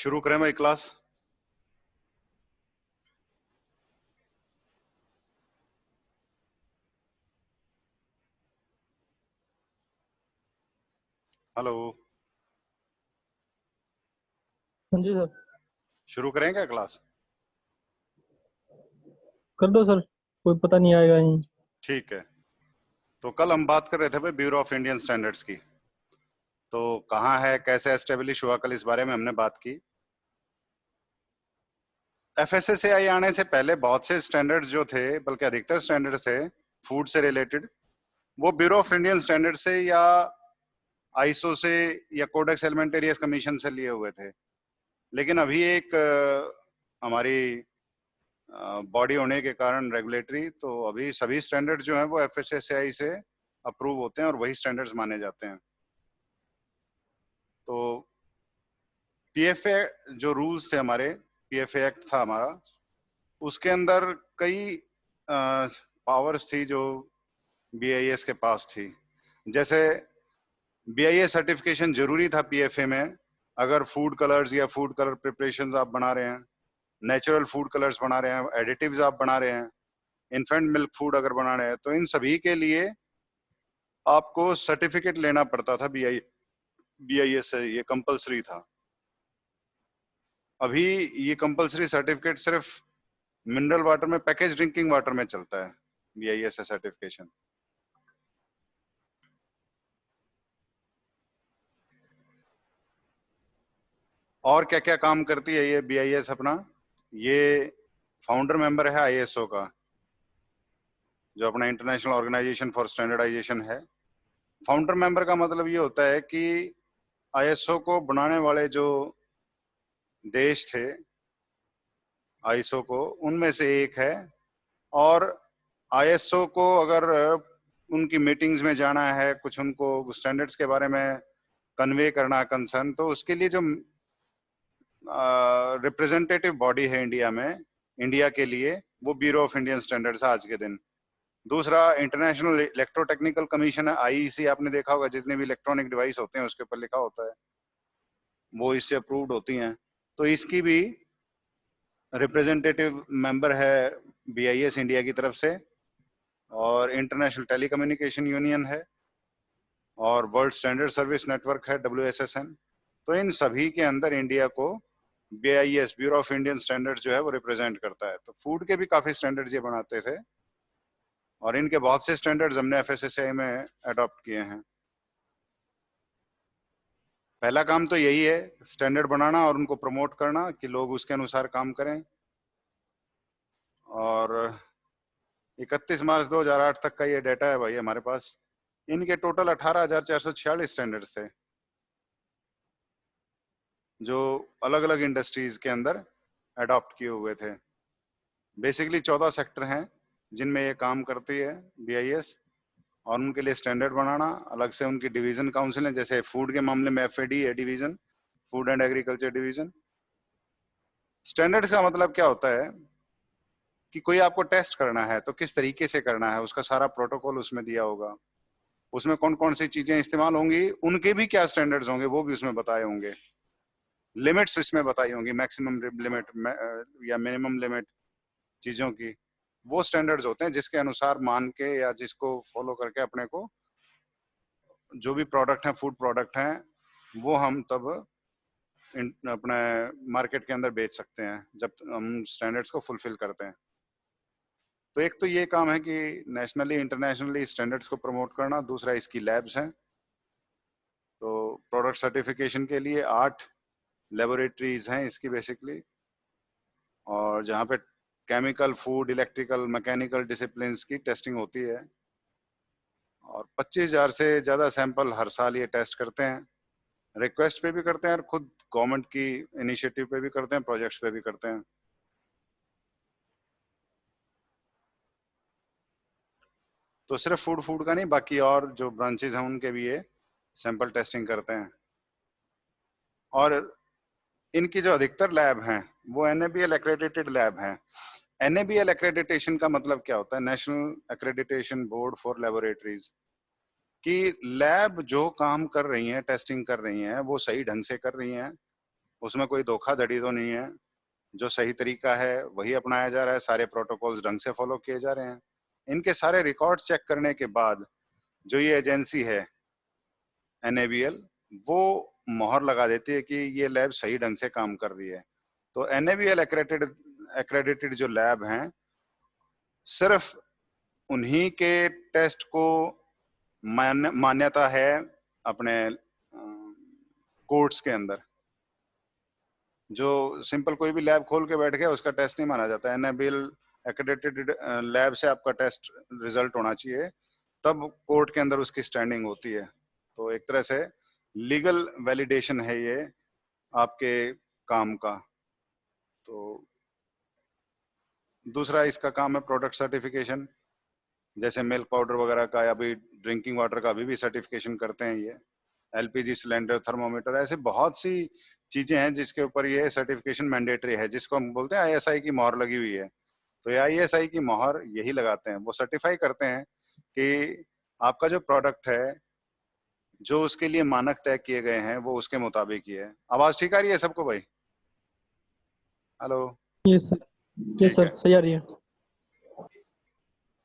शुरू करें भाई क्लास। हेलो। हाँ जी सर। शुरू करें क्या क्लास? कर दो सर, कोई पता नहीं आएगा यहीं। ठीक है। तो कल हम बात कर रहे थे भाई ब्यूरो ऑफ इंडियन स्टैंडर्ड्स की। तो कहाँ है, कैसे एस्टेब्लिश हुआ, कल इस बारे में हमने बात की। एफएसएसएआई आने से पहले बहुत से स्टैंडर्ड्स जो थे, बल्कि अधिकतर स्टैंडर्ड्स थे फूड से रिलेटेड, वो ब्यूरो ऑफ इंडियन स्टैंडर्ड से या आईएसओ से या कोडेक्स एलिमेंटेरियस कमीशन से लिए हुए थे। लेकिन अभी एक हमारी बॉडी होने के कारण रेगुलेटरी, तो अभी सभी स्टैंडर्ड जो हैं वो एफएसएसएआई से अप्रूव होते हैं और वही स्टैंडर्ड्स माने जाते हैं। तो पीएफए जो रूल्स थे हमारे, पीएफए एक्ट था हमारा, उसके अंदर कई पावर्स थी जो बीआईएस के पास थी। जैसे बीआईएस सर्टिफिकेशन जरूरी था पीएफए में। अगर फूड कलर्स या फूड कलर प्रिपरेशंस आप बना रहे हैं, नेचुरल फूड कलर्स बना रहे हैं, एडिटिव्स आप बना रहे हैं, इन्फेंट मिल्क फूड अगर बना रहे हैं, तो इन सभी के लिए आपको सर्टिफिकेट लेना पड़ता था बीआईएस से। ये कंपलसरी था। अभी ये कंपलसरी सर्टिफिकेट सिर्फ मिनरल वाटर में, पैकेज ड्रिंकिंग वाटर में चलता है, बीआईएस सर्टिफिकेशन। और क्या क्या काम करती है ये बीआईएस अपना? ये फाउंडर मेंबर है आईएसओ का, जो अपना इंटरनेशनल ऑर्गेनाइजेशन फॉर स्टैंडर्डाइजेशन है। फाउंडर मेंबर का मतलब ये होता है कि आईएसओ को बनाने वाले जो देश थे आईएसओ को, उनमें से एक है। और आईएसओ को अगर उनकी मीटिंग्स में जाना है, कुछ उनको स्टैंडर्ड्स के बारे में कन्वे करना है कंसर्न, तो उसके लिए जो रिप्रेजेंटेटिव बॉडी है इंडिया में, इंडिया के लिए, वो ब्यूरो ऑफ इंडियन स्टैंडर्ड्स है आज के दिन। दूसरा इंटरनेशनल इलेक्ट्रोटेक्निकल कमीशन है, आईईसी। आपने देखा होगा जितने भी इलेक्ट्रॉनिक डिवाइस होते हैं उसके ऊपर लिखा होता है, वो इससे अप्रूव्ड होती हैं। तो इसकी भी रिप्रेजेंटेटिव मेंबर है बीआईएस इंडिया की तरफ से। और इंटरनेशनल टेलीकम्युनिकेशन यूनियन है, और वर्ल्ड स्टैंडर्ड सर्विस नेटवर्क है, WSSN। तो इन सभी के अंदर इंडिया को BIS, bureau of Indian standards जो है वो रिप्रेजेंट करता है। तो फूड के भी काफी स्टैंडर्ड्स ये बनाते थे, और इनके बहुत से स्टैंडर्ड्स हमने एफएसएसएआई में अडॉप्ट किए हैं। पहला काम तो यही है, स्टैंडर्ड बनाना और उनको प्रमोट करना कि लोग उसके अनुसार काम करें। और 31 मार्च 2008 तक का ये डाटा है भाई हमारे पास। इनके टोटल 18,446 स्टैंडर्ड्स थे, जो अलग अलग इंडस्ट्रीज के अंदर अडॉप्ट किए हुए थे। बेसिकली 14 सेक्टर हैं जिनमें ये काम करती है बीआईएस, और उनके लिए स्टैंडर्ड बनाना। अलग से उनकी डिवीजन काउंसिल है, जैसे फूड के मामले में एफएडी है division, food and agriculture division. Standards का मतलब क्या होता है कि कोई आपको टेस्ट करना है तो किस तरीके से करना है, उसका सारा प्रोटोकॉल उसमें दिया होगा। उसमें कौन कौन सी चीजें इस्तेमाल होंगी, उनके भी क्या स्टैंडर्ड्स होंगे वो भी उसमें बताए होंगे। लिमिट्स इसमें बताई होंगी, मैक्सिमम लिमिट या मिनिमम लिमिट चीजों की। वो स्टैंडर्ड्स होते हैं जिसके अनुसार मान के या जिसको फॉलो करके अपने को जो भी प्रोडक्ट है, फूड प्रोडक्ट हैं, वो हम तब अपने मार्केट के अंदर बेच सकते हैं जब हम स्टैंडर्ड्स को फुलफिल करते हैं। तो एक तो ये काम है कि नेशनली इंटरनेशनली स्टैंडर्ड्स को प्रमोट करना। दूसरा इसकी लैब्स हैं। तो प्रोडक्ट सर्टिफिकेशन के लिए 8 लेबोरेटरीज हैं इसकी बेसिकली, और जहाँ पे chemical, food, electrical, mechanical discipline की टेस्टिंग होती है। और 25,000 से ज़्यादा सैंपल हर साल ये टेस्ट करते हैं। रिक्वेस्ट पे भी करते हैं और खुद गवर्नमेंट की इनिशिएटिव पे भी करते हैं, प्रोजेक्ट्स पे भी करते हैं। तो सिर्फ फूड फूड का नहीं, बाकी और जो ब्रांचेज हैं उनके भी ये सैंपल टेस्टिंग करते हैं। और इनकी जो अधिकतर लैब हैं वो NABL एक्रेडिटेड लैब हैं। NABL एक्रेडिटेशन का मतलब क्या होता है? National accreditation board for laboratories. कि लैब जो काम कर रही हैं, टेस्टिंग कर रही हैं, वो सही ढंग से कर रही हैं, उसमें कोई धोखाधड़ी तो नहीं है, जो सही तरीका है वही अपनाया जा रहा है, सारे प्रोटोकॉल्स ढंग से फॉलो किए जा रहे हैं। इनके सारे रिकॉर्ड चेक करने के बाद जो ये एजेंसी है NABL, वो मोहर लगा देती है कि ये लैब सही ढंग से काम कर रही है। तो NABL एक्रेडिटेड जो लैब हैं, सिर्फ उन्हीं के टेस्ट को मान्यता है अपने कोर्ट्स के अंदर। जो सिंपल कोई भी लैब खोल के बैठ गया उसका टेस्ट नहीं माना जाता। NABL एक्रेडिटेड लैब से आपका टेस्ट रिजल्ट होना चाहिए, तब कोर्ट के अंदर उसकी स्टैंडिंग होती है। तो एक तरह से लीगल वैलिडेशन है ये आपके काम का। तो दूसरा इसका काम है प्रोडक्ट सर्टिफिकेशन, जैसे मिल्क पाउडर वगैरह का, या अभी ड्रिंकिंग वाटर का भी सर्टिफिकेशन करते हैं ये। LPG सिलेंडर, थर्मोमीटर, ऐसे बहुत सी चीजें हैं जिसके ऊपर ये सर्टिफिकेशन मैंडेटरी है, जिसको हम बोलते हैं ISI की मोहर लगी हुई है। तो ये ISI की मोहर यही लगाते हैं, वो सर्टिफाई करते हैं कि आपका जो प्रोडक्ट है, जो उसके लिए मानक तय किए गए हैं, वो उसके मुताबिक ही है। आवाज ठीक आ रही है सबको भाई? हेलो? ये सर, ये ठीक सर है। सही आ रही है।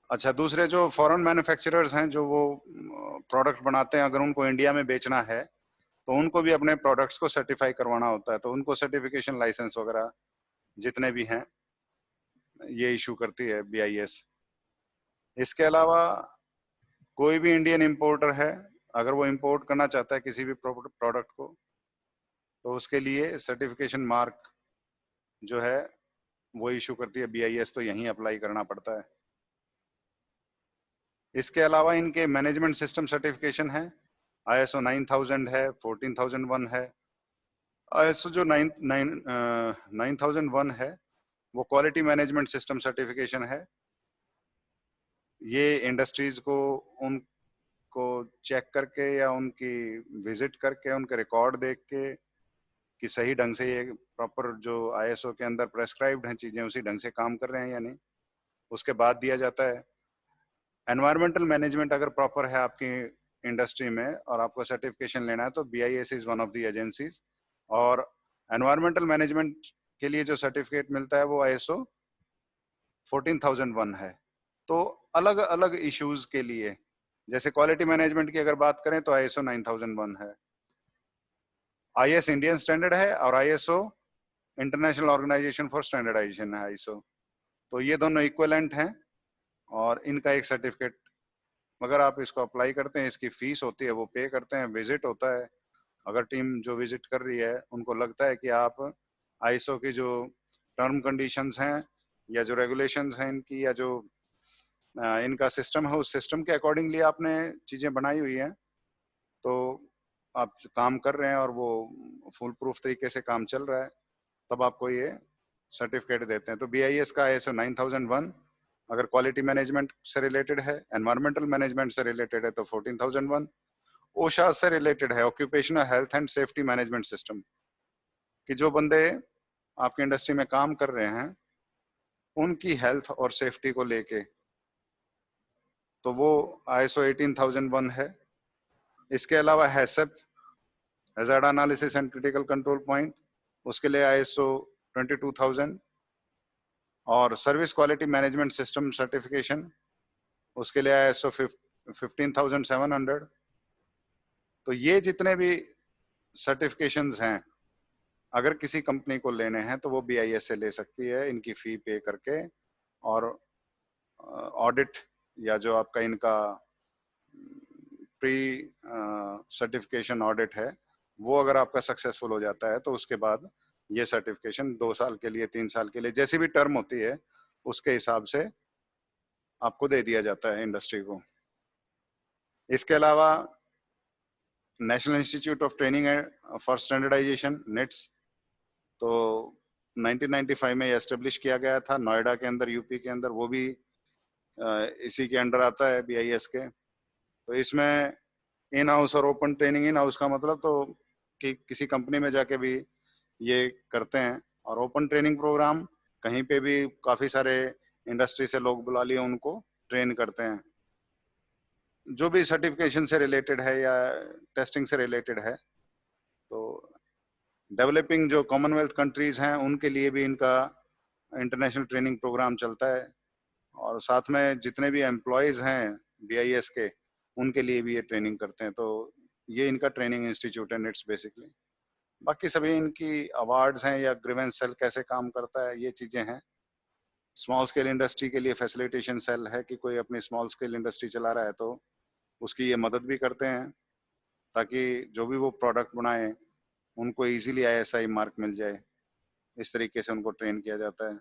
अच्छा, दूसरे जो फॉरेन मैन्युफैक्चरर्स हैं, जो वो प्रोडक्ट बनाते हैं, अगर उनको इंडिया में बेचना है तो उनको भी अपने प्रोडक्ट्स को सर्टिफाई करवाना होता है। तो उनको सर्टिफिकेशन लाइसेंस वगैरह जितने भी हैं ये इशू करती है BIS। इसके अलावा कोई भी इंडियन इंपोर्टर है, अगर वो इंपोर्ट करना चाहता है किसी भी प्रोडक्ट को, तो उसके लिए सर्टिफिकेशन मार्क जो है वो इशू करती है BIS। तो यहीं अप्लाई करना पड़ता है। इसके अलावा इनके मैनेजमेंट सिस्टम सर्टिफिकेशन है, ISO 9000 है, 14001 है। ISO जो 9001 है वो क्वालिटी मैनेजमेंट सिस्टम सर्टिफिकेशन है। ये इंडस्ट्रीज को उनको चेक करके या उनकी विजिट करके, उनके रिकॉर्ड देख के कि सही ढंग से ये प्रॉपर जो ISO के अंदर प्रेस्क्राइब्ड हैं चीजें उसी ढंग से काम कर रहे हैं या नहीं, उसके बाद दिया जाता है। एनवायरमेंटल मैनेजमेंट अगर प्रॉपर है आपकी इंडस्ट्री में और आपको सर्टिफिकेशन लेना है, तो BIS is one of the agencies. और एनवायरमेंटल मैनेजमेंट के लिए जो सर्टिफिकेट मिलता है वो ISO 14001 है। तो अलग अलग इश्यूज के लिए, जैसे क्वालिटी मैनेजमेंट की अगर बात करें तो ISO 9001 है। IS इंडियन स्टैंडर्ड है और ISO international organisation for standardisation है, ISO। तो ये दोनों इक्विवेलेंट हैं और इनका एक सर्टिफिकेट, अगर आप इसको अप्लाई करते हैं, इसकी फीस होती है, वो पे करते हैं, विजिट होता है। अगर टीम जो विजिट कर रही है उनको लगता है कि आप ISO की जो टर्म कंडीशंस हैं या जो रेगुलेशंस हैं इनकी, या जो इनका सिस्टम है, उस सिस्टम के अकॉर्डिंगली आपने चीजें बनाई हुई हैं, तो आप काम कर रहे हैं और वो फुल प्रूफ तरीके से काम चल रहा है, तब आपको ये सर्टिफिकेट देते हैं। तो BIS का ISO 9001 अगर क्वालिटी मैनेजमेंट से रिलेटेड है, एनवायरमेंटल मैनेजमेंट से रिलेटेड है तो 14001, OSHA से रिलेटेड है, occupational health and safety management system, कि जो बंदे आपकी इंडस्ट्री में काम कर रहे हैं उनकी हेल्थ और सेफ्टी को लेके, तो वो ISO 18001 है। इसके अलावा HACCP, hazard analysis and critical control point, उसके लिए ISO 22000। और service quality management system certification, उसके लिए ISO 15700। तो ये जितने भी सर्टिफिकेशंस हैं, अगर किसी कंपनी को लेने हैं तो वो BIS से ले सकती है, इनकी फी पे करके। और ऑडिट या जो आपका इनका प्री सर्टिफिकेशन ऑडिट है, वो अगर आपका सक्सेसफुल हो जाता है तो उसके बाद ये सर्टिफिकेशन 2 साल के लिए, 3 साल के लिए, जैसी भी टर्म होती है उसके हिसाब से आपको दे दिया जाता है इंडस्ट्री को। इसके अलावा national institute of training for standardisation, NITS, तो 1995 में एस्टेब्लिश किया गया था नोएडा के अंदर, यूपी के अंदर। वो भी इसी के अंडर आता है BIS के। तो इसमें इन हाउस और ओपन ट्रेनिंग, इन हाउस का मतलब तो कि किसी कंपनी में जाके भी ये करते हैं, और ओपन ट्रेनिंग प्रोग्राम कहीं पे भी काफी सारे इंडस्ट्री से लोग बुला लिए, उनको ट्रेन करते हैं जो भी सर्टिफिकेशन से रिलेटेड है या टेस्टिंग से रिलेटेड है। तो डेवलपिंग जो कॉमनवेल्थ कंट्रीज हैं उनके लिए भी इनका इंटरनेशनल ट्रेनिंग प्रोग्राम चलता है, और साथ में जितने भी एम्प्लॉयज हैं बीआईएस के उनके लिए भी ये ट्रेनिंग करते हैं। तो ये इनका ट्रेनिंग इंस्टीट्यूट है निट्स बेसिकली। बाकी सभी इनकी अवार्ड्स हैं या ग्रीवेंस सेल कैसे काम करता है ये चीजें हैं। स्मॉल स्केल इंडस्ट्री के लिए फैसिलिटेशन सेल है कि कोई अपनी स्मॉल स्केल इंडस्ट्री चला रहा है तो उसकी ये मदद भी करते हैं, ताकि जो भी वो प्रोडक्ट बनाए उनको इजीली आईएसआई मार्क मिल जाए। इस तरीके से उनको ट्रेन किया जाता है।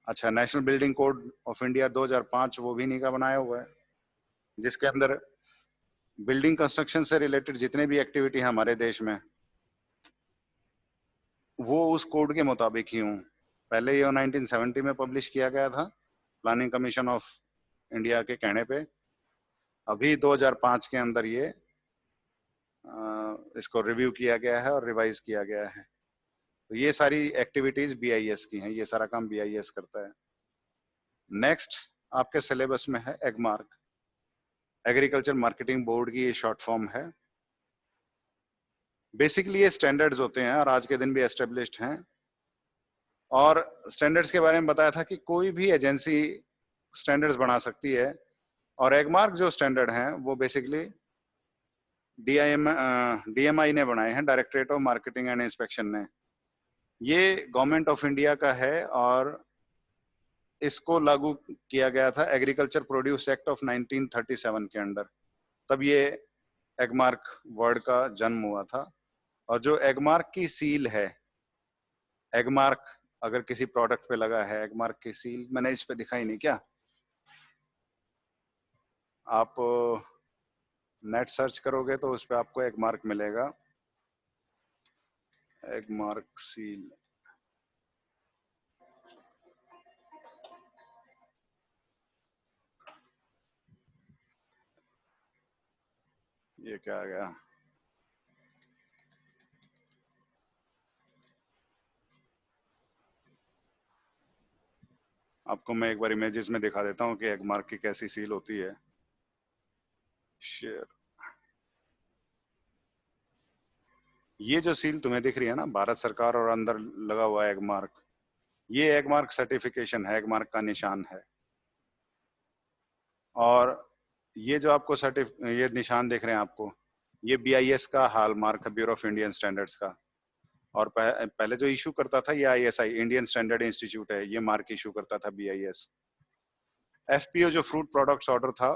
अच्छा, national building code of India 2005 वो भी इन्हीं का बनाया हुआ है, जिसके अंदर बिल्डिंग कंस्ट्रक्शन से रिलेटेड जितने भी एक्टिविटी है हमारे देश में वो उस कोड के मुताबिक ही हूँ। पहले ये 1970 में पब्लिश किया गया था प्लानिंग कमीशन ऑफ इंडिया के कहने पे। अभी 2005 के अंदर ये इसको रिव्यू किया गया है और रिवाइज किया गया है। तो ये सारी एक्टिविटीज बीआईएस की हैं, ये सारा काम बीआईएस करता है। नेक्स्ट आपके सिलेबस में है एगमार्क, एग्रीकल्चर मार्केटिंग बोर्ड की ये शॉर्ट फॉर्म है। बेसिकली ये स्टैंडर्ड्स होते हैं और आज के दिन भी एस्टेब्लिश्ड हैं। और स्टैंडर्ड्स के बारे में बताया था कि कोई भी एजेंसी स्टैंडर्ड्स बना सकती है, और एगमार्क जो स्टैंडर्ड हैं वो बेसिकली डीएमआई ने बनाए हैं, directorate of marketing and inspection ने। ये गवर्नमेंट ऑफ इंडिया का है और इसको लागू किया गया था एग्रीकल्चर प्रोड्यूस एक्ट ऑफ 1937 के अंडर। तब ये एगमार्क वर्ड का जन्म हुआ था। और जो एगमार्क की सील है, एगमार्क अगर किसी प्रोडक्ट पे लगा है, एगमार्क की सील मैंने इस पे दिखाई नहीं क्या, आप नेट सर्च करोगे तो उस पे आपको एगमार्क मिलेगा, एगमार्क सील। ये क्या आ गया, आपको मैं एक बार इमेजेस में दिखा देता हूँ कि एगमार्क की कैसी सील होती है। शेयर, ये जो सील तुम्हें दिख रही है ना भारत सरकार और अंदर लगा हुआ है एगमार्क, ये एगमार्क सर्टिफिकेशन है, एगमार्क का निशान है। और ये जो आपको ये निशान देख रहे हैं आपको, ये बीआईएस का हॉलमार्क है, ब्यूरो ऑफ इंडियन स्टैंडर्ड्स का। और पहले जो इशू करता था ये आईएसआई, इंडियन स्टैंडर्ड इंस्टीट्यूट है, ये मार्क इशू करता था बीआईएस। एफपीओ जो फ्रूट प्रोडक्ट्स ऑर्डर था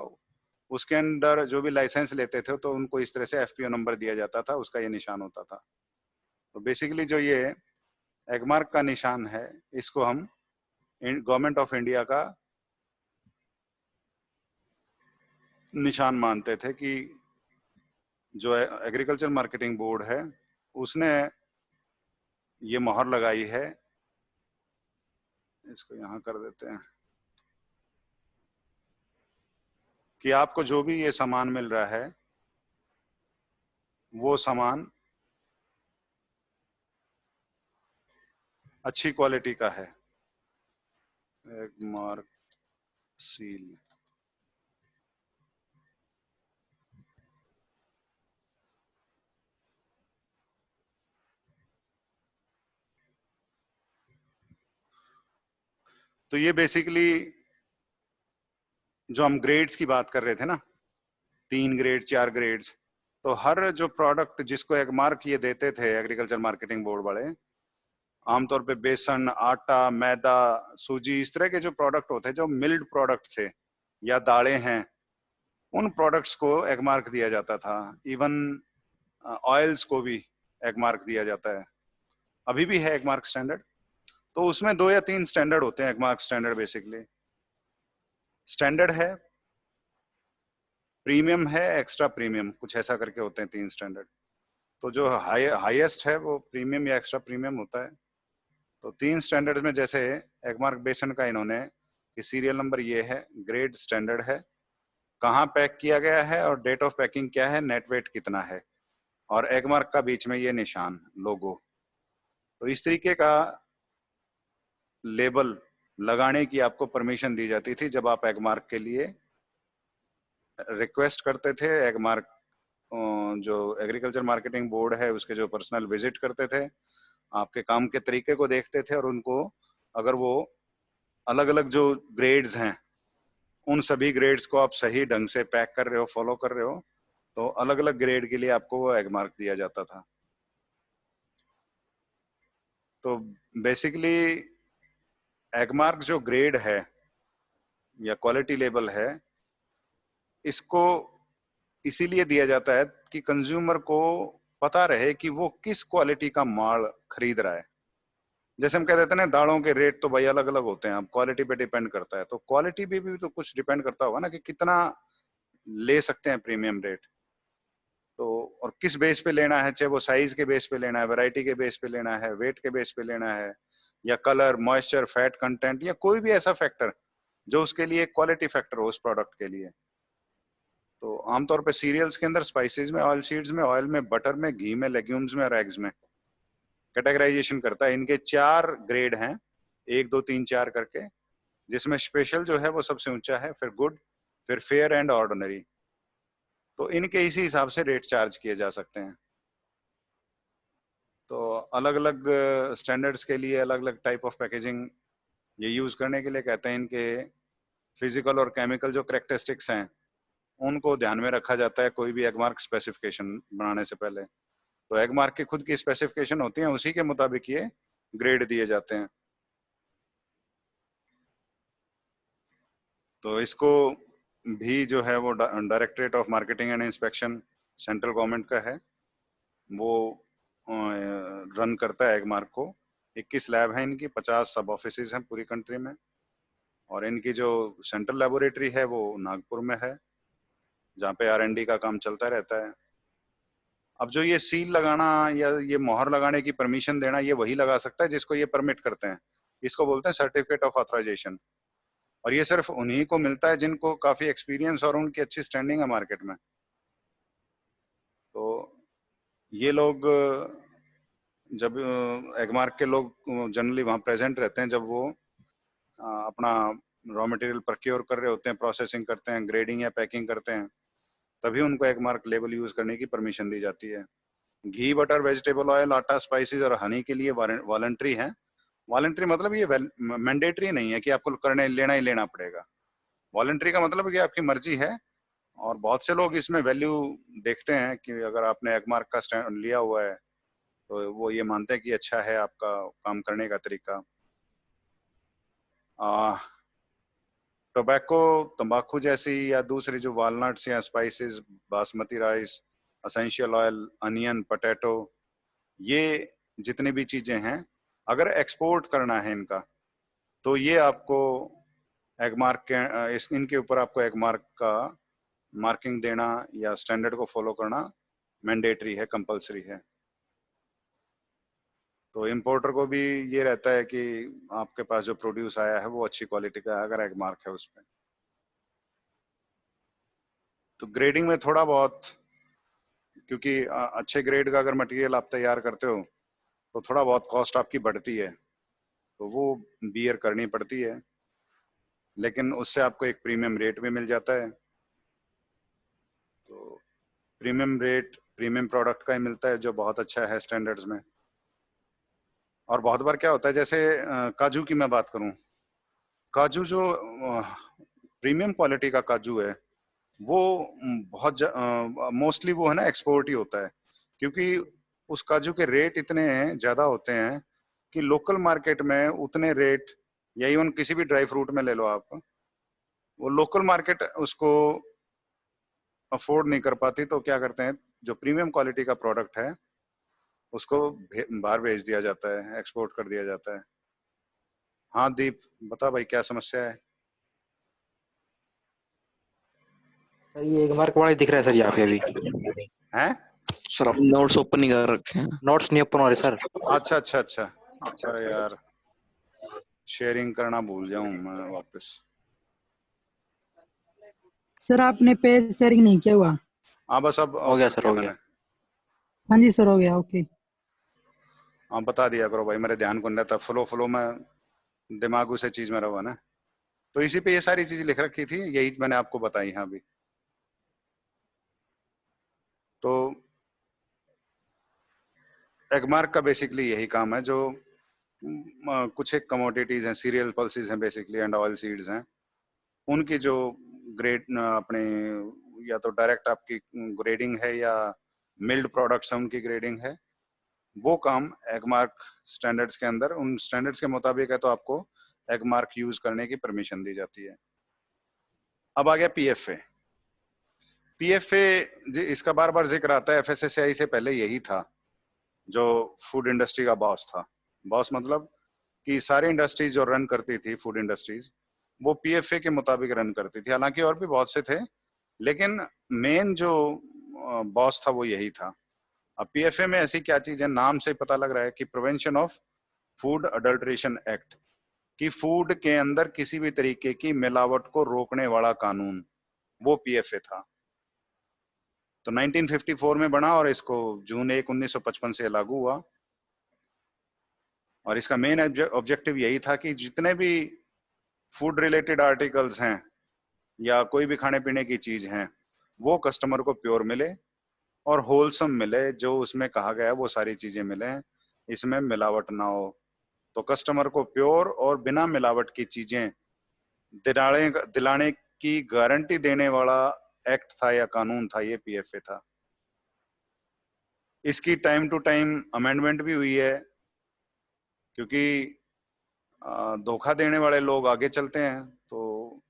उसके अंदर जो भी लाइसेंस लेते थे तो उनको इस तरह से एफपीओ नंबर दिया जाता था, उसका ये निशान होता था। तो बेसिकली जो ये एगमार्क का निशान है इसको हम गवर्नमेंट ऑफ इंडिया का निशान मानते थे कि जो एग्रीकल्चर मार्केटिंग बोर्ड है उसने ये मोहर लगाई है। इसको यहां कर देते हैं कि आपको जो भी ये सामान मिल रहा है वो सामान अच्छी क्वालिटी का है। एगमार्क सील, तो ये बेसिकली जो हम ग्रेड्स की बात कर रहे थे ना, 3 ग्रेड 4 ग्रेड्स, तो हर जो प्रोडक्ट जिसको एगमार्क ये देते थे एग्रीकल्चर मार्केटिंग बोर्ड वाले, आमतौर पे बेसन, आटा, मैदा, सूजी, इस तरह के जो प्रोडक्ट होते हैं जो मिल्ड प्रोडक्ट थे या दालें हैं, उन प्रोडक्ट्स को एगमार्क दिया जाता था। इवन ऑयल्स को भी एगमार्क दिया जाता है, अभी भी है एगमार्क स्टैंडर्ड। तो उसमें 2 या 3 स्टैंडर्ड होते हैं एगमार्क स्टैंडर्ड। बेसिकली स्टैंडर्ड है, प्रीमियम है, एक्स्ट्रा प्रीमियम, कुछ ऐसा करके होते हैं 3 स्टैंडर्ड। तो जो हाईएस्ट है वो प्रीमियम या एक्स्ट्रा प्रीमियम होता है। तो 3 स्टैंडर्ड में जैसे एगमार्क बेसन का इन्होंने कि सीरियल नंबर ये है, ग्रेड स्टैंडर्ड है, कहाँ पैक किया गया है और डेट ऑफ पैकिंग क्या है, नेट वेट कितना है, और एगमार्क का बीच में ये निशान लोगो। तो इस तरीके का लेबल लगाने की आपको परमिशन दी जाती थी जब आप एगमार्क के लिए रिक्वेस्ट करते थे, एगमार्क जो एग्रीकल्चर मार्केटिंग बोर्ड है उसके जो पर्सनल विजिट करते थे, आपके काम के तरीके को देखते थे, और उनको अगर वो अलग अलग जो ग्रेड्स हैं उन सभी ग्रेड्स को आप सही ढंग से पैक कर रहे हो, फॉलो कर रहे हो, तो अलग अलग ग्रेड के लिए आपको वो एग मार्क दिया जाता था। तो बेसिकली एग मार्क जो ग्रेड है या क्वालिटी लेबल है, इसको इसीलिए दिया जाता है कि कंज्यूमर को पता रहे कि वो किस क्वालिटी का माल खरीद रहा है। जैसे हम कह देते हैं ना, दालों के रेट तो भाई अलग अलग होते हैं, अब क्वालिटी पे डिपेंड करता है, तो क्वालिटी भी तो कुछ डिपेंड करता होगा ना कि कितना ले सकते हैं प्रीमियम रेट। तो और किस बेस पे लेना है, चाहे वो साइज के बेस पे लेना है, वैरायटी के बेस पे लेना है, वेट के बेस पे लेना है, या कलर, मॉइस्चर, फैट कंटेंट, या कोई भी ऐसा फैक्टर जो उसके लिए क्वालिटी फैक्टर हो उस प्रोडक्ट के लिए। तो आमतौर पे सीरियल्स के अंदर स्पाइसेस में, ऑयल सीड्स में, ऑयल में, बटर में, घी में, लेग्यूम्स में और एग्स में कैटेगराइजेशन करता है। इनके 4 ग्रेड हैं, 1 2 3 4 करके, जिसमें स्पेशल जो है वो सबसे ऊंचा है, फिर गुड, फिर फेयर एंड ऑर्डिनरी। तो इनके इसी हिसाब से रेट चार्ज किए जा सकते हैं। तो अलग अलग स्टैंडर्ड्स के लिए अलग अलग टाइप ऑफ पैकेजिंग ये यूज करने के लिए कहते हैं। इनके फिजिकल और केमिकल जो करेक्टरिस्टिक्स हैं उनको ध्यान में रखा जाता है कोई भी एगमार्क स्पेसिफिकेशन बनाने से पहले। तो एगमार्क की खुद की स्पेसिफिकेशन होती है, उसी के मुताबिक ये ग्रेड दिए जाते हैं। तो इसको भी जो है वो directorate of marketing and inspection central government का है, वो रन करता है एगमार्क को। 21 लैब है इनकी, 50 सब ऑफिस हैं पूरी कंट्री में, और इनकी जो सेंट्रल लेबोरेटरी है वो नागपुर में है, जहाँ पे R&D का काम चलता रहता है। अब जो ये सील लगाना या ये मोहर लगाने की परमिशन देना, ये वही लगा सकता है जिसको ये परमिट करते हैं। इसको बोलते हैं सर्टिफिकेट ऑफ ऑथराइजेशन, और ये सिर्फ उन्हीं को मिलता है जिनको काफी एक्सपीरियंस और उनकी अच्छी स्टैंडिंग है मार्केट में। तो ये लोग जब एगमार्क के लोग जनरली वहाँ प्रेजेंट रहते हैं, जब वो अपना रॉ मटेरियल प्रोक्योर कर रहे होते हैं, प्रोसेसिंग करते हैं, ग्रेडिंग या पैकिंग करते हैं, तभी उनको एगमार्क लेबल यूज करने की परमिशन दी जाती है। घी, बटर, वेजिटेबल ऑयल, आटा, स्पाइसेस और हनी के लिए वॉलंटरी है। वॉलंटरी मतलब ये मैंडेटरी नहीं है कि आपको करने लेना ही लेना पड़ेगा। वॉलंटरी का मतलब कि आपकी मर्जी है, और बहुत से लोग इसमें वैल्यू देखते हैं कि अगर आपने एगमार्क का स्टैंड लिया हुआ है तो वो ये मानते हैं कि अच्छा है आपका काम करने का तरीका। टोबैको, तंबाकू जैसी या दूसरी जो वॉलनट्स या spices, basmati rice, essential oil, onion, potato, ये जितनी भी चीजें हैं, अगर एक्सपोर्ट करना है इनका, तो ये आपको एगमार्क के इनके ऊपर आपको एगमार्क का मार्किंग देना या स्टैंडर्ड को फॉलो करना मैंडेटरी है, कंपलसरी है। तो इंपोर्टर को भी ये रहता है कि आपके पास जो प्रोड्यूस आया है वो अच्छी क्वालिटी का है, अगर एगमार्क है उस पर। तो ग्रेडिंग में थोड़ा बहुत, क्योंकि अच्छे ग्रेड का अगर मटेरियल आप तैयार करते हो तो थोड़ा बहुत कॉस्ट आपकी बढ़ती है, तो वो बियर करनी पड़ती है, लेकिन उससे आपको एक प्रीमियम रेट भी मिल जाता है। तो प्रीमियम रेट प्रीमियम प्रोडक्ट का ही मिलता है जो बहुत अच्छा है स्टैंडर्ड्स में। और बहुत बार क्या होता है, जैसे काजू की मैं बात करूं, काजू जो प्रीमियम क्वालिटी का काजू है वो बहुत मोस्टली वो है ना एक्सपोर्ट ही होता है, क्योंकि उस काजू के रेट इतने ज्यादा होते हैं कि लोकल मार्केट में उतने रेट, या इवन किसी भी ड्राई फ्रूट में ले लो आप, वो लोकल मार्केट उसको अफोर्ड नहीं कर पाती, तो क्या करते हैं, जो प्रीमियम क्वालिटी का प्रोडक्ट है उसको बाहर भेज दिया जाता है, एक्सपोर्ट कर दिया जाता है। हाँ दीप, बता भाई क्या समस्या है। सर ये एक मार्क वाला ही दिख रहा है सर यहाँ पे अभी। हैं? सर आप नोट्स ओपन नहीं कर रखे हैं। नोट्स नहीं ओपन हो रहे सर। अच्छा अच्छा अच्छा, अरे यार शेयरिंग करना भूल जाऊं मैं वापस। सर आपने पेज शेयरिंग नहीं किया हुआ? हाँ बस अब हो गया सर, हो मैंने। गया। हाँ जी सर, हो गया, ओके। हाँ बता दिया करो भाई, मेरे ध्यान को नहीं रहता, फ्लो फ्लो में दिमाग उसे चीज में रहा ना। तो इसी पे ये सारी चीज लिख रखी थी, यही मैंने आपको बताई। हाँ भी, तो एगमार्क का बेसिकली यही काम है, जो कुछ एक कमोडिटीज हैं, सीरियल पल्सेस हैं बेसिकली एंड ऑयल सीड्स हैं, उनकी जो ग्रेड अपने या तो डायरेक्ट आपकी ग्रेडिंग है या मिल्ड प्रोडक्ट्स हैं उनकी ग्रेडिंग है, वो काम एगमार्क स्टैंडर्ड्स के अंदर, उन स्टैंडर्ड्स के मुताबिक है तो आपको एगमार्क यूज करने की परमिशन दी जाती है। अब आ गया पीएफए। पीएफए इसका बार बार जिक्र आता है, एफएसएसएआई से पहले यही था जो फूड इंडस्ट्री का बॉस था। बॉस मतलब कि सारी इंडस्ट्रीज जो रन करती थी, फूड इंडस्ट्रीज, वो पीएफए के मुताबिक रन करती थी। हालांकि और भी बहुत से थे, लेकिन मेन जो बॉस था वो यही था। अब पीएफए में ऐसी क्या चीज है, नाम से पता लग रहा है कि prevention of food adulteration act, कि फूड के अंदर किसी भी तरीके की मिलावट को रोकने वाला कानून, वो पीएफए था। तो 1954 में बना और इसको जून 1, 1955 से लागू हुआ। और इसका मेन ऑब्जेक्टिव यही था कि जितने भी फूड रिलेटेड आर्टिकल्स हैं या कोई भी खाने पीने की चीज हैं, वो कस्टमर को प्योर मिले और होलसम मिले, जो उसमें कहा गया है वो सारी चीजें मिले, इसमें मिलावट ना हो। तो कस्टमर को प्योर और बिना मिलावट की चीजें दिलाने की गारंटी देने वाला एक्ट था या कानून था, ये पीएफए था। इसकी टाइम टू टाइम अमेंडमेंट भी हुई है, क्योंकि धोखा देने वाले लोग आगे चलते हैं, तो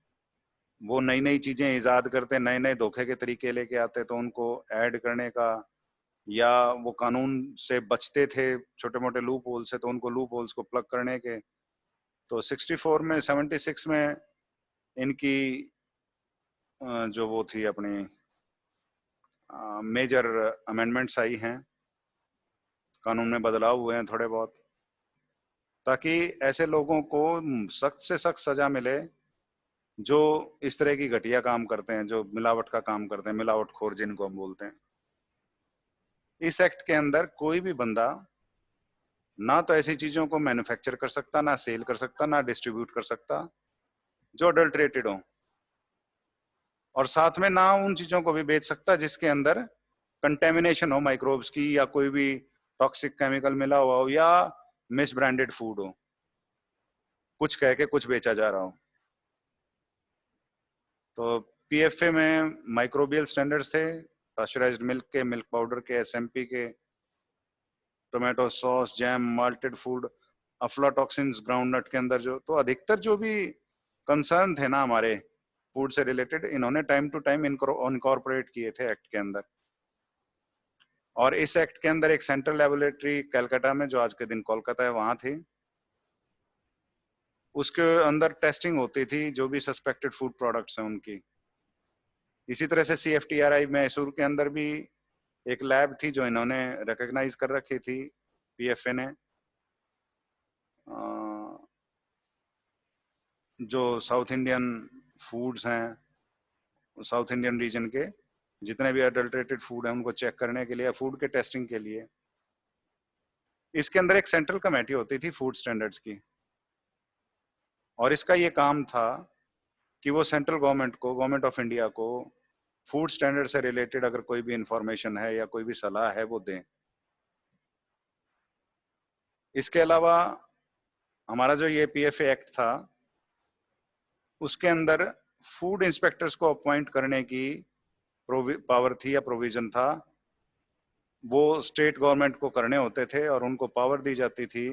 वो नई नई चीजें इजाद करते, नए नए धोखे के तरीके लेके आते, तो उनको ऐड करने का, या वो कानून से बचते थे छोटे मोटे लूप होल से, तो उनको लूप होल्स को प्लग करने के। तो 64 में 76 में इनकी जो वो थी अपनी मेजर अमेंडमेंट्स आई हैं, कानून में बदलाव हुए हैं थोड़े बहुत, ताकि ऐसे लोगों को सख्त से सख्त सजा मिले जो इस तरह की घटिया काम करते हैं, जो मिलावट का काम करते हैं, मिलावटखोर जिनको हम बोलते हैं। इस एक्ट के अंदर कोई भी बंदा ना तो ऐसी चीजों को मैन्युफैक्चर कर सकता, ना सेल कर सकता, ना डिस्ट्रीब्यूट कर सकता जो अडल्ट्रेटेड हो, और साथ में ना उन चीजों को भी बेच सकता जिसके अंदर कंटेमिनेशन हो माइक्रोब्स की, या कोई भी टॉक्सिक केमिकल मिला हुआ हो, या मिस ब्रांडेड फूड हो, कुछ कह के कुछ बेचा जा रहा हो। तो पीएफए में माइक्रोबियल स्टैंडर्ड्स थे, पास्चराइज्ड मिल्क के, मिल्क पाउडर के, एसएमपी के, tomato sauce, jam, malted food, aflatoxins groundnut के अंदर, जो तो अधिकतर जो भी कंसर्न थे ना हमारे फूड से रिलेटेड, इन्होंने टाइम टू टाइम इनकॉर्पोरेट किए थे एक्ट के अंदर। और इस एक्ट के अंदर एक सेंट्रल लेबोरेटरी कलकत्ता में, जो आज के दिन कोलकाता है, वहां थी। उसके अंदर टेस्टिंग होती थी जो भी सस्पेक्टेड फूड प्रोडक्ट्स हैं उनकी। इसी तरह से सीएफटीआरआई मैसूर के अंदर भी एक लैब थी जो इन्होंने रिकॉग्नाइज कर रखी थी पीएफए ने, जो साउथ इंडियन फूड्स हैं, साउथ इंडियन रीजन के जितने भी अडल्ट्रेटेड फूड हैं उनको चेक करने के लिए, फूड के टेस्टिंग के लिए। इसके अंदर एक सेंट्रल कमेटी होती थी फूड स्टैंडर्ड्स की, और इसका ये काम था कि वो सेंट्रल गवर्नमेंट को, गवर्नमेंट ऑफ इंडिया को, फूड स्टैंडर्ड से रिलेटेड अगर कोई भी इंफॉर्मेशन है या कोई भी सलाह है वो दें। इसके अलावा हमारा जो ये पीएफए एक्ट था, उसके अंदर फूड इंस्पेक्टर्स को अपॉइंट करने की पावर थी या प्रोविजन था, वो स्टेट गवर्नमेंट को करने होते थे और उनको पावर दी जाती थी।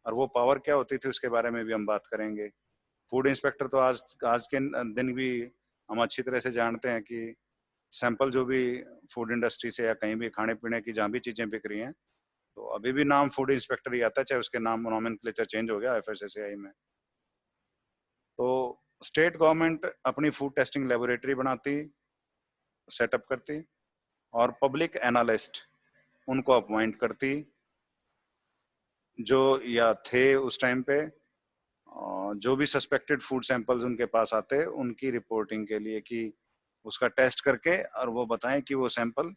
और वो पावर क्या होती थी उसके बारे में भी हम बात करेंगे। फूड इंस्पेक्टर तो आज के दिन भी हम अच्छी तरह से जानते हैं कि सैंपल जो भी फूड इंडस्ट्री से या कहीं भी खाने पीने की जहाँ भी चीजें बिक रही हैं, तो अभी भी नाम फूड इंस्पेक्टर ही आता है, चाहे उसके नाम नॉमेनक्लेचर चेंज हो गया एफएसएसएआई में। तो स्टेट गवर्नमेंट अपनी फूड टेस्टिंग लेबोरेटरी बनाती, सेटअप करती, और पब्लिक एनालिस्ट उनको अपॉइंट करती, जो या थे उस टाइम पे, जो भी सस्पेक्टेड फूड सैंपल्स उनके पास आते उनकी रिपोर्टिंग के लिए, कि उसका टेस्ट करके और वो बताएं कि वो सैंपल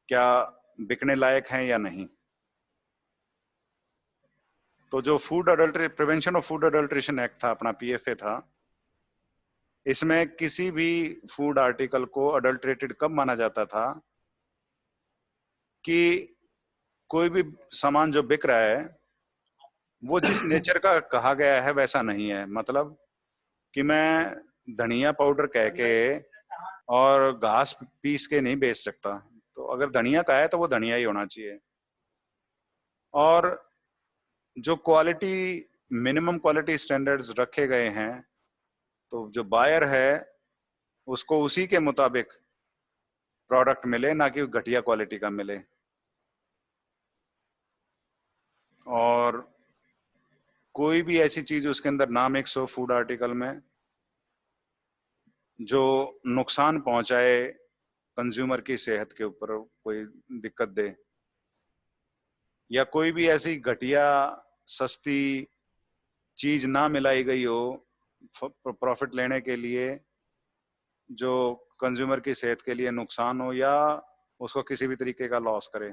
क्या बिकने लायक हैं या नहीं। तो जो फूड अडल्ट्रे prevention of food adulteration act था अपना, पीएफए था, इसमें किसी भी फूड आर्टिकल को अडल्ट्रेटेड कब माना जाता था कि कोई भी सामान जो बिक रहा है वो जिस नेचर का कहा गया है वैसा नहीं है। मतलब कि मैं धनिया पाउडर कह के और घास पीस के नहीं बेच सकता। तो अगर धनिया का है तो वो धनिया ही होना चाहिए। और जो क्वालिटी, मिनिमम क्वालिटी स्टैंडर्ड्स रखे गए हैं, तो जो बायर है उसको उसी के मुताबिक प्रोडक्ट मिले, ना कि घटिया क्वालिटी का मिले। और कोई भी ऐसी चीज उसके अंदर ना मिक्स हो फूड आर्टिकल में जो नुकसान पहुंचाए कंज्यूमर की सेहत के ऊपर, कोई दिक्कत दे, या कोई भी ऐसी घटिया सस्ती चीज ना मिलाई गई हो प्रॉफिट लेने के लिए जो कंज्यूमर की सेहत के लिए नुकसान हो या उसको किसी भी तरीके का लॉस करे।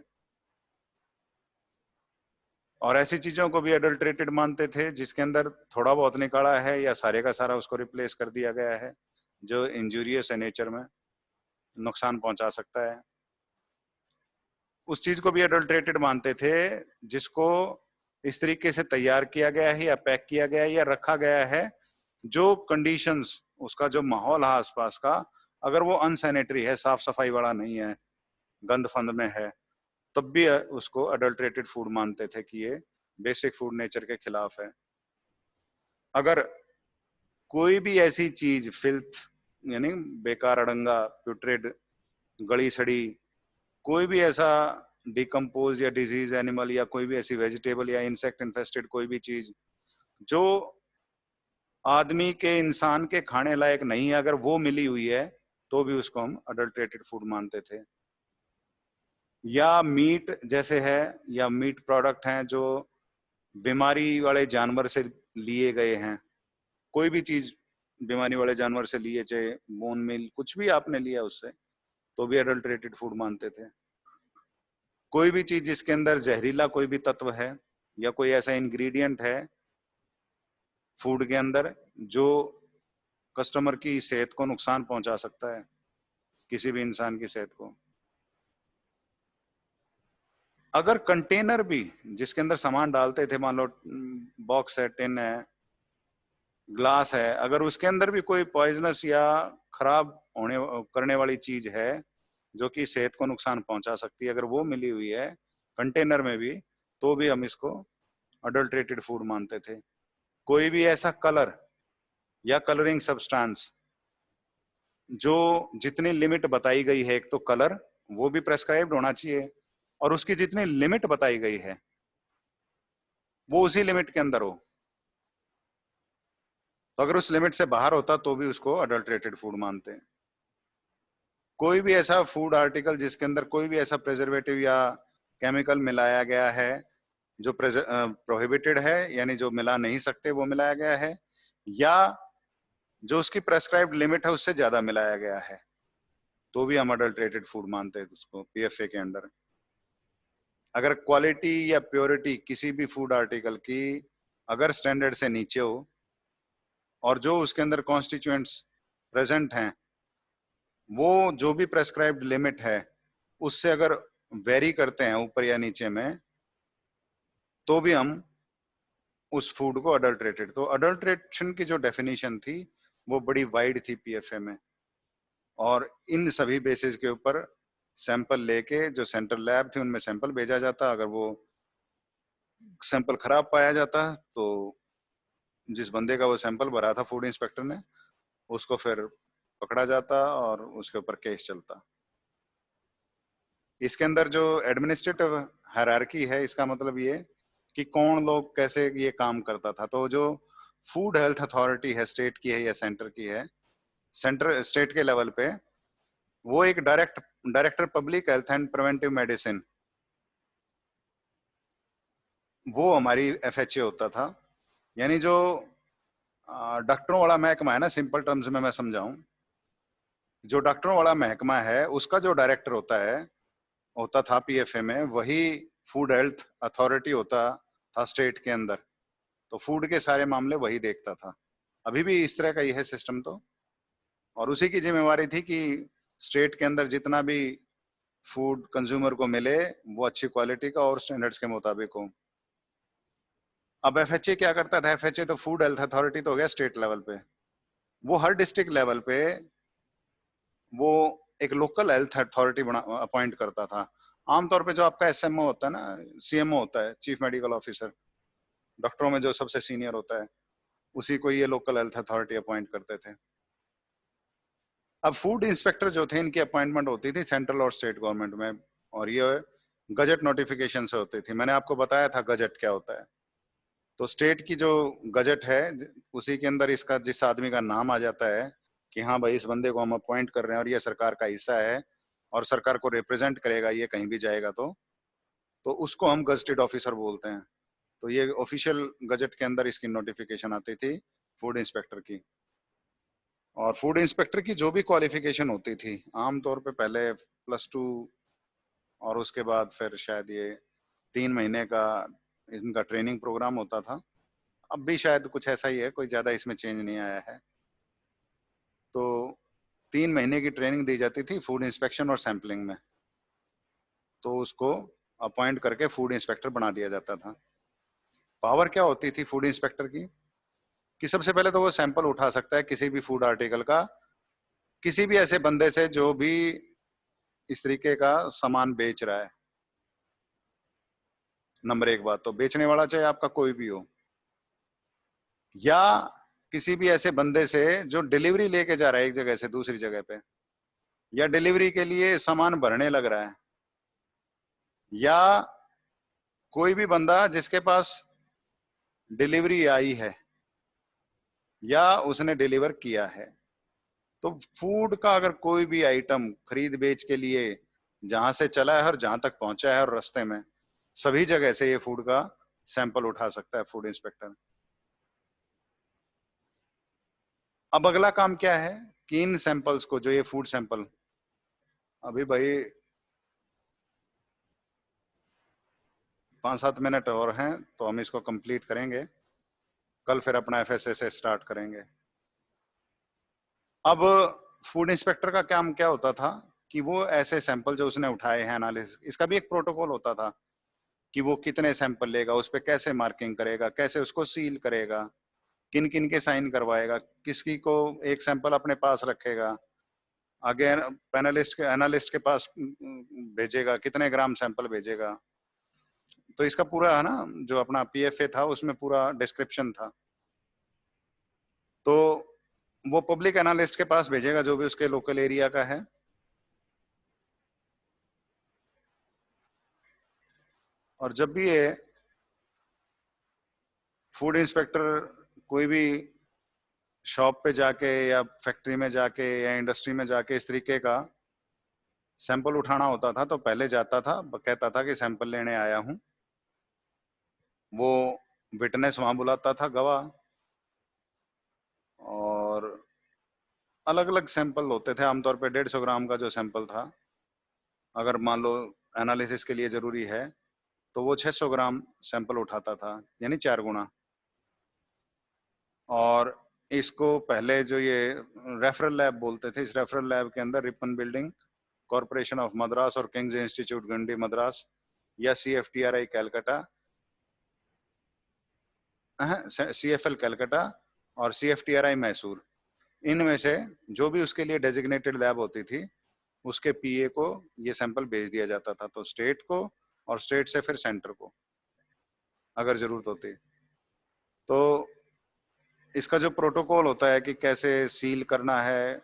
और ऐसी चीजों को भी अडल्ट्रेटेड मानते थे जिसके अंदर थोड़ा बहुत निकाला है या सारे का सारा उसको रिप्लेस कर दिया गया है जो इंजूरियस है, नेचर में नुकसान पहुंचा सकता है। उस चीज को भी अडल्ट्रेटेड मानते थे जिसको इस तरीके से तैयार किया गया है या पैक किया गया है या रखा गया है जो कंडीशंस, उसका जो माहौल है आसपास का, अगर वो अनसैनिटरी है, साफ सफाई वाला नहीं है, गंद फंद में है, तब भी उसको अडल्ट्रेटेड फूड मानते थे कि ये बेसिक फूड नेचर के खिलाफ है। अगर कोई भी ऐसी चीज फिल्थ यानी बेकार, अड़ंगा, प्यूट्रेड, गली सड़ी, कोई भी ऐसा डिकम्पोज या डिजीज एनिमल या कोई भी ऐसी वेजिटेबल या इंसेक्ट इन्फेस्टेड कोई भी चीज जो आदमी के, इंसान के खाने लायक नहीं है, अगर वो मिली हुई है तो भी उसको हम अडल्ट्रेटेड फूड मानते थे। या मीट जैसे है, या मीट प्रोडक्ट हैं जो बीमारी वाले जानवर से लिए गए हैं, कोई भी चीज बीमारी वाले जानवर से लिए, चाहे बोन मिल कुछ भी आपने लिया उससे, तो भी अडल्ट्रेटेड फूड मानते थे। कोई भी चीज जिसके अंदर जहरीला कोई भी तत्व है या कोई ऐसा इंग्रेडिएंट है फूड के अंदर जो कस्टमर की सेहत को नुकसान पहुंचा सकता है, किसी भी इंसान की सेहत को। अगर कंटेनर भी जिसके अंदर सामान डालते थे, मान लो बॉक्स है, टिन है, ग्लास है, अगर उसके अंदर भी कोई पॉइजनस या खराब होने करने वाली चीज है जो कि सेहत को नुकसान पहुंचा सकती है, अगर वो मिली हुई है कंटेनर में भी, तो भी हम इसको अडल्ट्रेटेड फूड मानते थे। कोई भी ऐसा कलर या कलरिंग सब्सटेंस जो जितनी लिमिट बताई गई है, एक तो कलर वो भी प्रेस्क्राइब्ड होना चाहिए और उसकी जितनी लिमिट बताई गई है वो उसी लिमिट के अंदर हो। तो अगर उस लिमिट से बाहर होता तो भी उसको अडल्ट्रेटेड फूड मानते हैं। कोई भी ऐसा फूड आर्टिकल जिसके अंदर कोई भी ऐसा प्रिजर्वेटिव या केमिकल मिलाया गया है जो प्रोहिबिटेड है, यानी जो मिला नहीं सकते वो मिलाया गया है, या जो उसकी प्रेस्क्राइब्ड लिमिट है उससे ज्यादा मिलाया गया है, तो भी हम अडल्ट्रेटेड फूड मानते हैं उसको पीएफए के अंडर। अगर क्वालिटी या प्योरिटी किसी भी फूड आर्टिकल की अगर स्टैंडर्ड से नीचे हो और जो उसके अंदर कॉन्स्टिट्यूएंट्स प्रेजेंट हैं वो जो भी प्रेस्क्राइब्ड लिमिट है उससे अगर वेरी करते हैं ऊपर या नीचे में, तो भी हम उस फूड को अडल्ट्रेटेड। तो अडल्ट्रेशन की जो डेफिनेशन थी वो बड़ी वाइड थी पीएफए में, और इन सभी बेसिस के ऊपर सैंपल लेके जो सेंट्रल लैब थे उनमें सैंपल भेजा जाता। अगर वो सैंपल खराब पाया जाता तो जिस बंदे का वो सैंपल भरा था फूड इंस्पेक्टर ने, उसको फिर पकड़ा जाता और उसके ऊपर केस चलता। इसके अंदर जो एडमिनिस्ट्रेटिव हायरार्की है, इसका मतलब ये कि कौन लोग कैसे ये काम करता था। तो जो फूड हेल्थ अथॉरिटी है, स्टेट की है या सेंटर की है, सेंटर स्टेट के लेवल पे वो एक director public health and preventive medicine, वो हमारी एफएचए होता था। यानी जो डॉक्टरों वाला महकमा है ना, सिंपल टर्म्स में मैं समझाऊं, जो डॉक्टरों वाला महकमा है उसका जो डायरेक्टर होता था पीएफए में, वही फूड हेल्थ अथॉरिटी होता था स्टेट के अंदर। तो फूड के सारे मामले वही देखता था। अभी भी इस तरह का यह सिस्टम तो और उसी की जिम्मेवारी थी कि स्टेट के अंदर जितना भी फूड कंज्यूमर को मिले वो अच्छी क्वालिटी का और स्टैंडर्ड्स के मुताबिक हो। अब एफएचए क्या करता था? एफएचए तो फूड हेल्थ अथॉरिटी तो हो गया स्टेट लेवल पे, वो हर डिस्ट्रिक्ट लेवल पे वो एक लोकल हेल्थ अथॉरिटी अपॉइंट करता था। आमतौर पे जो आपका एसएमओ होता है ना, सीएमओ होता है, चीफ मेडिकल ऑफिसर, डॉक्टरों में जो सबसे सीनियर होता है, उसी को ये लोकल हेल्थ अथॉरिटी अपॉइंट करते थे। अब फूड इंस्पेक्टर जो थे, इनकी अपॉइंटमेंट होती थी सेंट्रल और स्टेट गवर्नमेंट में, और ये गजट नोटिफिकेशन से होती थी। मैंने आपको बताया था गजट क्या होता है। तो स्टेट की जो गजट है उसी के अंदर इसका जिस आदमी का नाम आ जाता है कि हाँ भाई इस बंदे को हम अपॉइंट कर रहे हैं और ये सरकार का हिस्सा है और सरकार को रिप्रेजेंट करेगा ये कहीं भी जाएगा, तो उसको हम गजटेड ऑफिसर बोलते हैं। तो ये ऑफिशियल गजट के अंदर इसकी नोटिफिकेशन आती थी फूड इंस्पेक्टर की। और फूड इंस्पेक्टर की जो भी क्वालिफिकेशन होती थी, आमतौर पे पहले +2 और उसके बाद फिर शायद ये 3 महीने का इनका ट्रेनिंग प्रोग्राम होता था। अब भी शायद कुछ ऐसा ही है, कोई ज्यादा इसमें चेंज नहीं आया है। तो 3 महीने की ट्रेनिंग दी जाती थी फूड इंस्पेक्शन और सैंपलिंग में, तो उसको अपॉइंट करके फूड इंस्पेक्टर बना दिया जाता था। पावर क्या होती थी फूड इंस्पेक्टर की? कि सबसे पहले तो वो सैंपल उठा सकता है किसी भी फूड आर्टिकल का, किसी भी ऐसे बंदे से जो भी इस तरीके का सामान बेच रहा है। नंबर 1 बात तो बेचने वाला चाहे आपका कोई भी हो, या किसी भी ऐसे बंदे से जो डिलीवरी लेके जा रहा है एक जगह से दूसरी जगह पे, या डिलीवरी के लिए सामान भरने लग रहा है, या कोई भी बंदा जिसके पास डिलीवरी आई है या उसने डिलीवर किया है। तो फूड का अगर कोई भी आइटम खरीद बेच के लिए जहां से चला है और जहां तक पहुंचा है और रास्ते में सभी जगह से ये फूड का सैंपल उठा सकता है फूड इंस्पेक्टर। अब अगला काम क्या है कि इन सैंपल्स को, जो ये फूड सैंपल, अभी भाई 5-7 मिनट और हैं तो हम इसको कंप्लीट करेंगे, कल फिर अपना एफएसए से स्टार्ट करेंगे। अब फूड इंस्पेक्टर का काम क्या होता था कि वो ऐसे सैंपल जो उसने उठाए हैं एनालिसिस, इसका भी एक प्रोटोकॉल होता था कि वो कितने सैंपल लेगा, उस पर कैसे मार्किंग करेगा, कैसे उसको सील करेगा, किन किन के साइन करवाएगा, किसकी को एक सैंपल अपने पास रखेगा, आगे पैनलिस्ट के एनालिस्ट के पास भेजेगा, कितने ग्राम सैंपल भेजेगा। तो इसका पूरा है ना, जो अपना पीएफए था उसमें पूरा डिस्क्रिप्शन था। तो वो पब्लिक एनालिस्ट के पास भेजेगा जो भी उसके लोकल एरिया का है, और जब भी ये फूड इंस्पेक्टर कोई भी शॉप पे जाके या फैक्ट्री में जाके या इंडस्ट्री में जाके इस तरीके का सैंपल उठाना होता था, तो पहले जाता था, कहता था कि सैंपल लेने आया हूं। वो विटनेस वहां बुलाता था, गवाह, और अलग अलग सैंपल होते थे। आमतौर पे 150 ग्राम का जो सैंपल था, अगर मान लो एनालिसिस के लिए जरूरी है तो वो 600 ग्राम सैंपल उठाता था, यानी 4 गुना। और इसको पहले जो ये रेफरल लैब बोलते थे, इस रेफरल लैब के अंदर Ripon building, corporation of Madras और किंग्स इंस्टीट्यूट गंडी मद्रास, या CFTRI कैलकाटा, CFL कैलकाटा और CFTRI मैसूर, इनमें से जो भी उसके लिए डेजिग्नेटेड लैब होती थी उसके पीए को ये सैंपल भेज दिया जाता था, तो स्टेट को, और स्टेट से फिर सेंटर को अगर जरूरत होती। तो इसका जो प्रोटोकॉल होता है कि कैसे सील करना है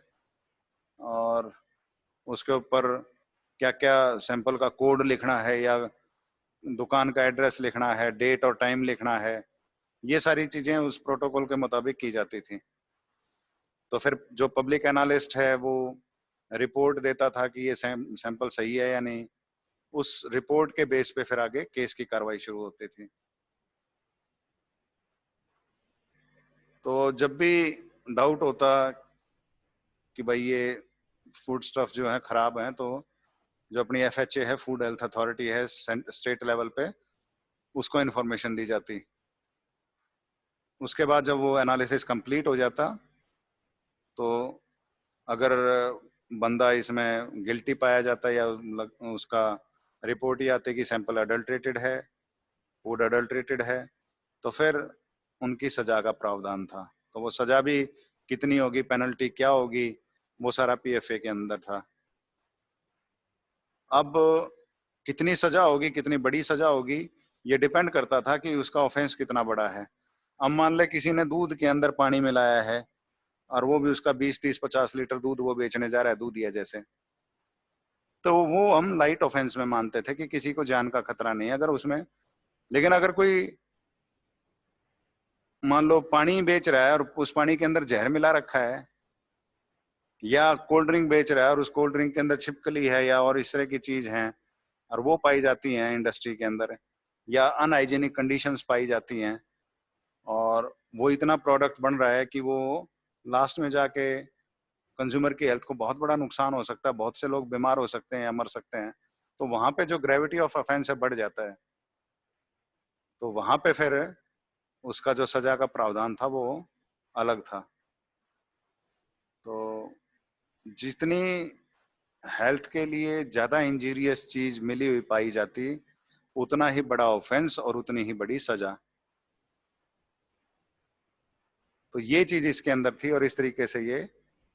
और उसके ऊपर क्या क्या सैंपल का कोड लिखना है या दुकान का एड्रेस लिखना है, डेट और टाइम लिखना है, ये सारी चीजें उस प्रोटोकॉल के मुताबिक की जाती थी। तो फिर जो पब्लिक एनालिस्ट है वो रिपोर्ट देता था कि ये सैंपल सही है या नहीं। उस रिपोर्ट के बेस पे फिर आगे केस की कार्रवाई शुरू होती थी। तो जब भी डाउट होता कि भाई ये फूड स्टफ जो है खराब है, तो जो अपनी FHA है, फूड हेल्थ अथॉरिटी है स्टेट लेवल पे, उसको इन्फॉर्मेशन दी जाती। उसके बाद जब वो एनालिसिस कंप्लीट हो जाता तो अगर बंदा इसमें गिल्टी पाया जाता है या उसका रिपोर्ट ही आती है कि सैंपल अडल्ट्रेटेड है, फूड अडल्ट्रेटेड है, तो फिर उनकी सजा का प्रावधान था। तो वो सजा भी कितनी होगी, पेनल्टी क्या होगी, वो सारा पीएफए के अंदर था। अब कितनी सजा होगी, कितनी बड़ी सजा होगी, ये डिपेंड करता था कि उसका ऑफेंस कितना बड़ा है। अब मान ले किसी ने दूध के अंदर पानी मिलाया है और वो भी उसका 20, 30, 50 लीटर दूध वो बेचने जा रहा है दूधिया जैसे, तो वो हम लाइट ऑफेंस में मानते थे कि किसी को जान का खतरा नहीं है अगर उसमें। लेकिन अगर कोई मान लो पानी बेच रहा है और उस पानी के अंदर जहर मिला रखा है, या कोल्ड ड्रिंक बेच रहा है और उस कोल्ड ड्रिंक के अंदर छिपकली है या और इस तरह की चीज है और वो पाई जाती हैं इंडस्ट्री के अंदर, या अनहाइजीनिक कंडीशंस पाई जाती हैं, और वो इतना प्रोडक्ट बन रहा है कि वो लास्ट में जाके कंज्यूमर की हेल्थ को बहुत बड़ा नुकसान हो सकता है, बहुत से लोग बीमार हो सकते हैं या मर सकते हैं, तो वहां पे जो ग्रेविटी ऑफ ऑफेंस है बढ़ जाता है। तो वहां पे फिर उसका जो सजा का प्रावधान था वो अलग था। तो जितनी हेल्थ के लिए ज्यादा इंजीरियस चीज मिली हुई पाई जाती, उतना ही बड़ा ऑफेंस और उतनी ही बड़ी सजा। तो ये चीज इसके अंदर थी और इस तरीके से ये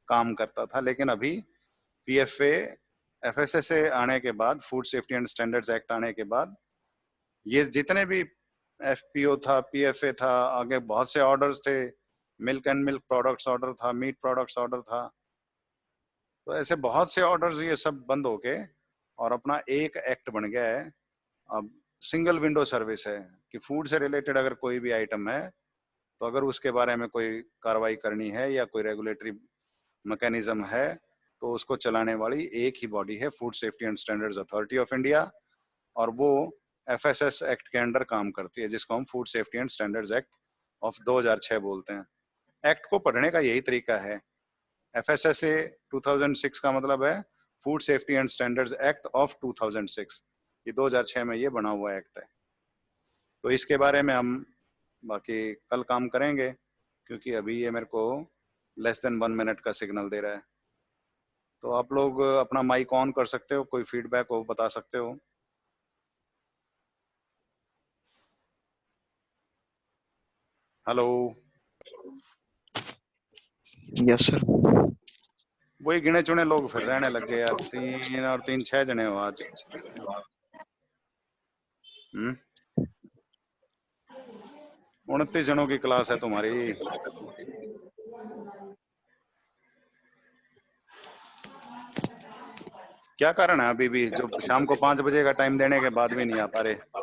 काम करता था। लेकिन अभी पीएफए एफएसएसए आने के बाद, food safety and standards act आने के बाद, ये जितने भी एफपीओ था, पीएफए था, आगे बहुत से ऑर्डर्स थे, milk and milk products order था, मीट प्रोडक्ट्स ऑर्डर था, तो ऐसे बहुत से ऑर्डर्स ये सब बंद हो गए और अपना एक एक्ट बन गया है। अब सिंगल विंडो सर्विस है कि फूड से रिलेटेड अगर कोई भी आइटम है, तो अगर उसके बारे में कोई कार्रवाई करनी है या कोई रेगुलेटरी मैकेनिज्म है, तो उसको चलाने वाली एक ही बॉडी है, food safety and standards authority of India, और वो एफएसएस एक्ट के अंडर काम करती है, जिसको हम food safety and standards act of 2006 बोलते हैं। एक्ट को पढ़ने का यही तरीका है। एफएसएसए 2006 का मतलब है food safety and standards act of 2006। ये 2006 में ये बना हुआ एक्ट है। तो इसके बारे में हम बाकी कल काम करेंगे, क्योंकि अभी ये मेरे को लेस देन 1 मिनट का सिग्नल दे रहा है। तो आप लोग अपना माइक ऑन कर सकते हो, कोई फीडबैक हो बता सकते हो। हेलो। Yes sir. वही गिने चुने लोग फिर रहने लग गए यार, 3 और 3 6 जने हो आज। 29 जनों की क्लास है तुम्हारी। क्या कारण है अभी भी जो शाम को 5 बजे का टाइम देने के बाद भी नहीं आ पा रहे?